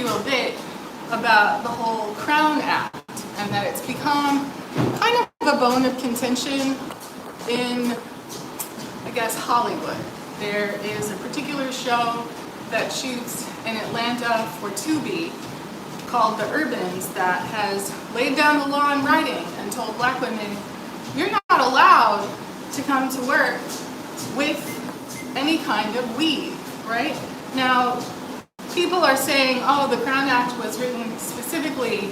a bit about the whole Crown Act, and that it's become kind of a bone of contention in, I guess, Hollywood. There is a particular show that shoots in Atlanta for Tubi called The Urbans that has laid down the law in writing and told black women, you're not allowed to come to work with any kind of weave, right? Now, people are saying, oh, the Crown Act was written specifically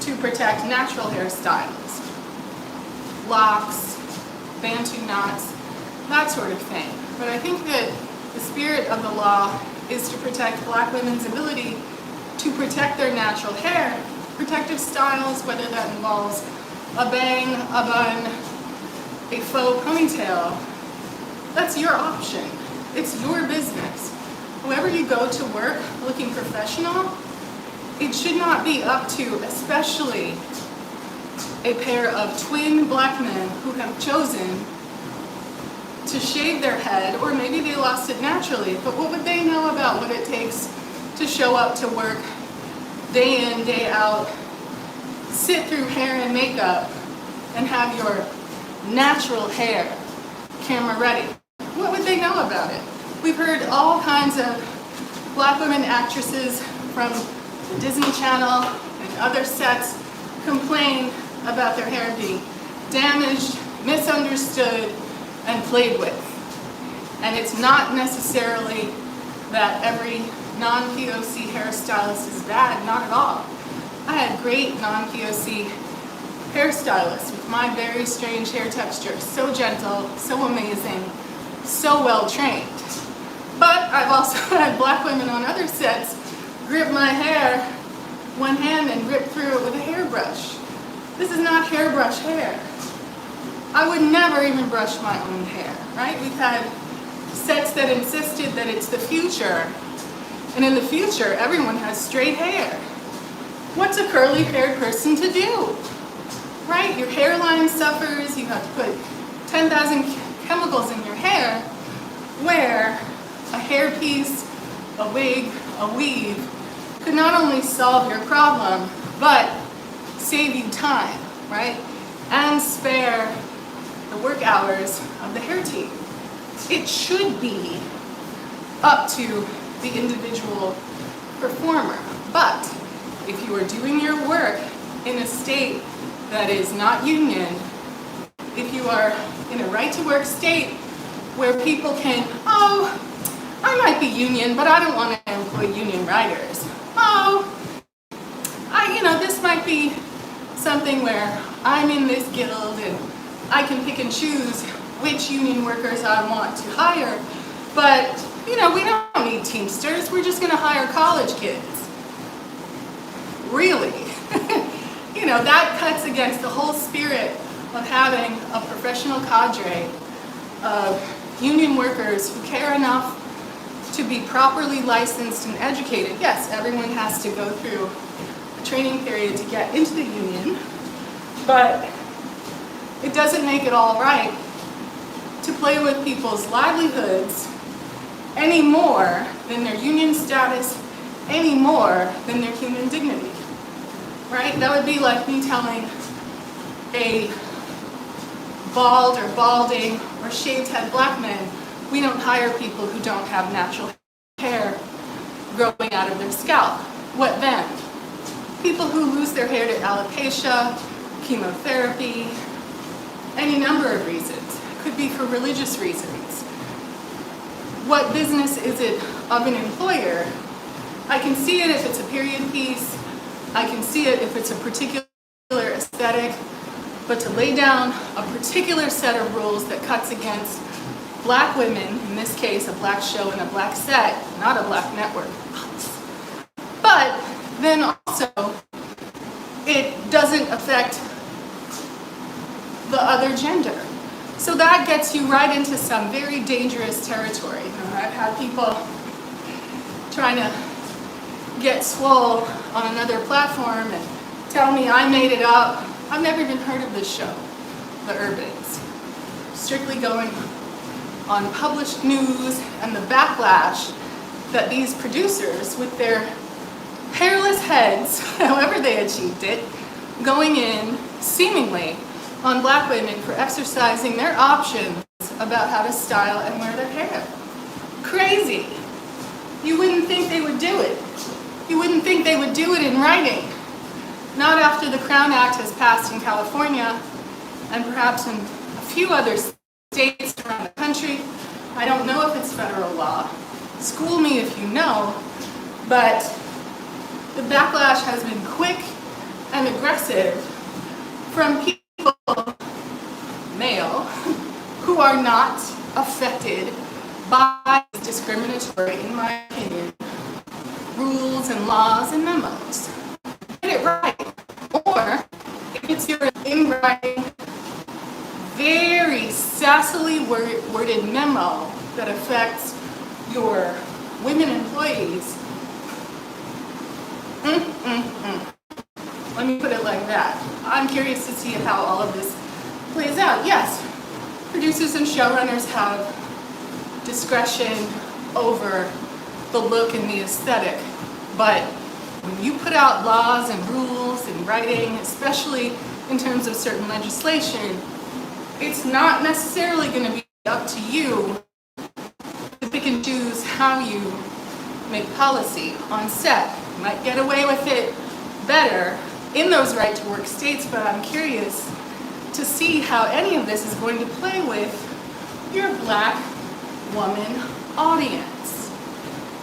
to protect natural hairstyles, locks, bantu knots, that sort of thing. But I think that the spirit of the law is to protect black women's ability to protect their natural hair, protective styles, whether that involves a bang, a bun, a faux ponytail. That's your option. It's your business. Whoever you go to work looking professional, it should not be up to, especially a pair of twin black men who have chosen to shave their head, or maybe they lost it naturally, but what would they know about what it takes to show up to work day in, day out, sit through hair and makeup, and have your natural hair camera ready? What would they know about it? We've heard all kinds of black women actresses from the Disney Channel and other sets complain about their hair being damaged, misunderstood, and played with. And it's not necessarily that every non-POC hairstylist is bad, not at all. I had great non-POC hairstylists with my very strange hair texture, so gentle, so amazing, so well trained. But I've also had black women on other sets grip my hair one hand and rip through it with a hairbrush. This is not hairbrush hair. I would never even brush my own hair, right? We've had sets that insisted that it's the future, and in the future, everyone has straight hair. What's a curly haired person to do? Right? Your hairline suffers, you have to put 10,000 chemicals in your hair, where a hairpiece, a wig, a weave could not only solve your problem, but save you time, right? And spare the work hours of the hair team. It should be up to the individual performer. But if you are doing your work in a state that is not union, if you are in a right-to-work state where people can, oh, I might be union, but I don't want to employ union writers. Oh, this might be something where I'm in this guild and I can pick and choose which union workers I want to hire, but we don't need Teamsters, we're just going to hire college kids. Really? That cuts against the whole spirit of having a professional cadre of union workers who care enough to be properly licensed and educated. Yes, everyone has to go through a training period to get into the union, but it doesn't make it all right to play with people's livelihoods any more than their union status, any more than their human dignity, right? That would be like me telling a bald or balding or shaved head black man, we don't hire people who don't have natural hair growing out of their scalp. What then? People who lose their hair to alopecia, chemotherapy, any number of reasons. It could be for religious reasons. What business is it of an employer? I can see it if it's a period piece. I can see it if it's a particular aesthetic. But to lay down a particular set of rules that cuts against black women, in this case a black show and a black set, not a black network. But then also, it doesn't affect the other gender. So that gets you right into some very dangerous territory. I've had people trying to get swole on another platform and tell me I made it up. I've never even heard of this show, The Urbans. Strictly going on published news and the backlash that these producers, with their hairless heads, however they achieved it, going in seemingly on black women for exercising their options about how to style and wear their hair. Crazy. You wouldn't think they would do it. You wouldn't think they would do it in writing. Not after the Crown Act has passed in California and perhaps in a few other states around the country. I don't know if it's federal law. School me if you know, but the backlash has been quick and aggressive from people, male, who are not affected by discriminatory, in my opinion, rules and laws and memos. Get it right. Or if it's your in writing, very sassily worded memo that affects your women employees, let me put it like that. I'm curious to see how all of this plays out. Yes, producers and showrunners have discretion over the look and the aesthetic, but when you put out laws and rules in writing, especially in terms of certain legislation, it's not necessarily going to be up to you to pick and choose how you make policy on set. You might get away with it better in those right-to-work states, but I'm curious to see how any of this is going to play with your black woman audience.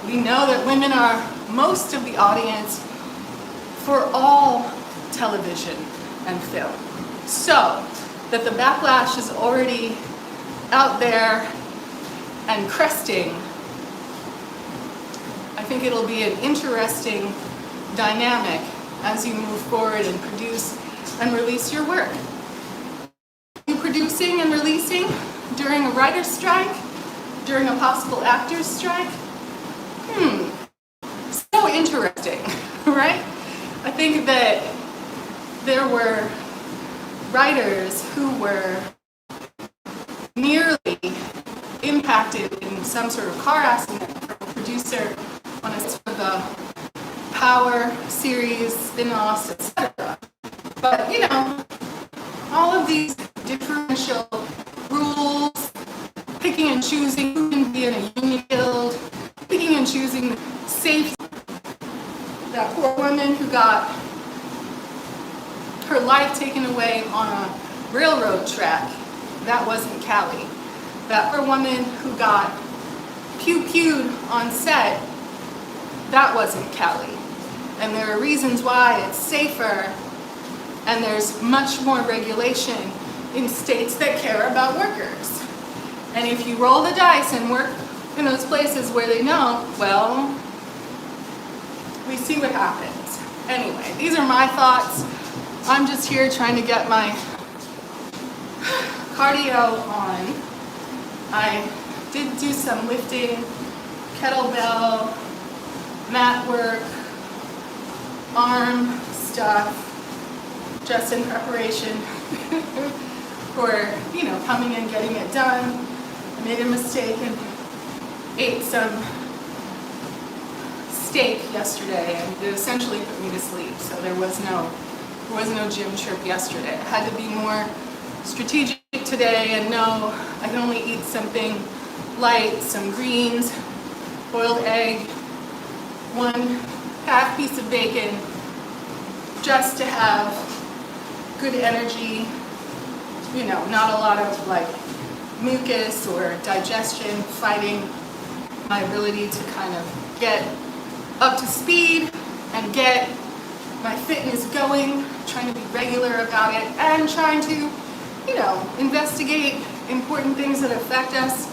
We know that women are most of the audience for all television and film. So that the backlash is already out there and cresting, I think it'll be an interesting dynamic as you move forward and produce and release your work. You producing and releasing during a writer's strike, during a possible actor's strike? So interesting, right? I think that there were writers who were nearly impacted in some sort of car accident from a producer on a sort of a Power series, spin-offs, etc. But you know, all of these differential rules, picking and choosing who can be in a union guild, picking and choosing safety. That poor woman who got her life taken away on a railroad track, that wasn't Callie. That poor woman who got pew-pewed on set, that wasn't Callie. And there are reasons why it's safer, and there's much more regulation in states that care about workers. And if you roll the dice and work in those places where they know, well, we see what happens. Anyway, these are my thoughts. I'm just here trying to get my cardio on. I did do some lifting, kettlebell, mat work, arm stuff, just in preparation for, you know, coming and getting it done. I made a mistake and ate some steak yesterday, and it essentially put me to sleep. So there was no gym trip yesterday. I had to be more strategic today and know I can only eat something light, some greens, boiled egg, 1/2 piece of bacon, just to have good energy, you know, not a lot of like mucus or digestion fighting my ability to kind of get up to speed and get my fitness going, trying to be regular about it, and trying to, you know, investigate important things that affect us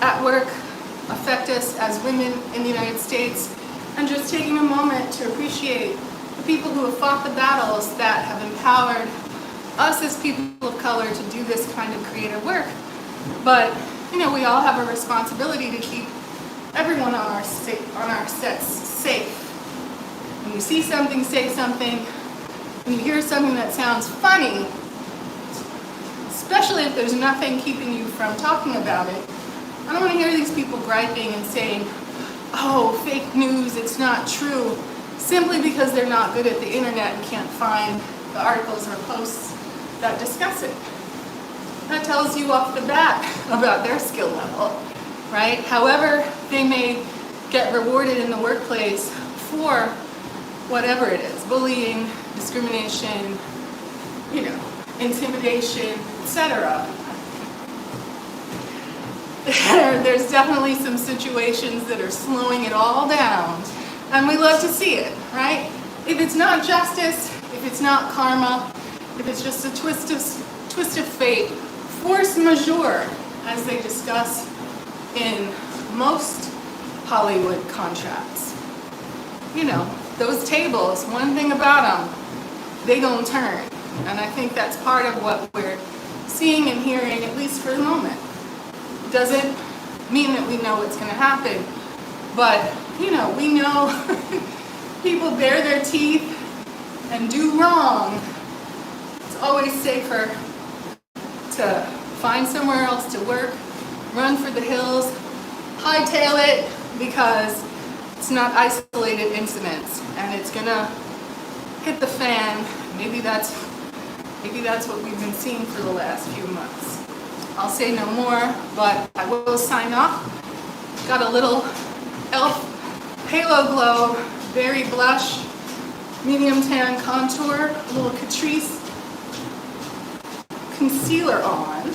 at work, affect us as women in the United States, and just taking a moment to appreciate the people who have fought the battles that have empowered us as people of color to do this kind of creative work. But, you know, we all have a responsibility to keep everyone on our sets safe. When you see something, say something. When you hear something that sounds funny, especially if there's nothing keeping you from talking about it, I don't want to hear these people griping and saying, oh, fake news, it's not true. simply because they're not good at the internet and can't find the articles or posts that discuss it. That tells you off the bat about their skill level, right? However, they may get rewarded in the workplace for whatever it is, bullying, discrimination, intimidation, etc. There's definitely some situations that are slowing it all down, and we love to see it, right? If it's not justice, if it's not karma, if it's just a twist of fate, force majeure, as they discuss in most Hollywood contracts. Those tables, one thing about them, they gonna turn. And I think that's part of what we're seeing and hearing, at least for the moment. Doesn't mean that we know what's gonna happen, but we know people bare their teeth and do wrong. It's always safer to find somewhere else to work, run for the hills, hightail it, because it's not isolated incidents, and it's gonna hit the fan. Maybe that's what we've been seeing for the last few months. I'll say no more, but I will sign off. Got a little e.l.f. Halo Glow Berry Blush Medium Tan Contour, a little Catrice concealer on.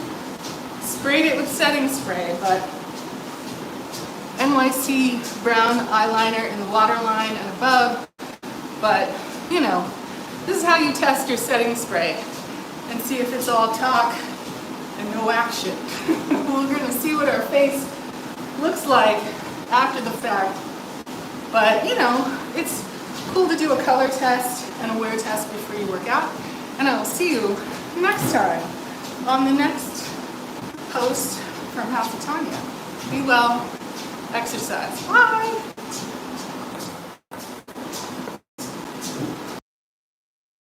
Sprayed it with setting spray, but NYC brown eyeliner in the waterline and above. But, this is how you test your setting spray and see if it's all talk and no action. We're going to see what our face looks like after the fact. But, it's cool to do a color test and a wear test before you work out. And I will see you next time on the next post from House of Tanya. Be well, exercise. Bye!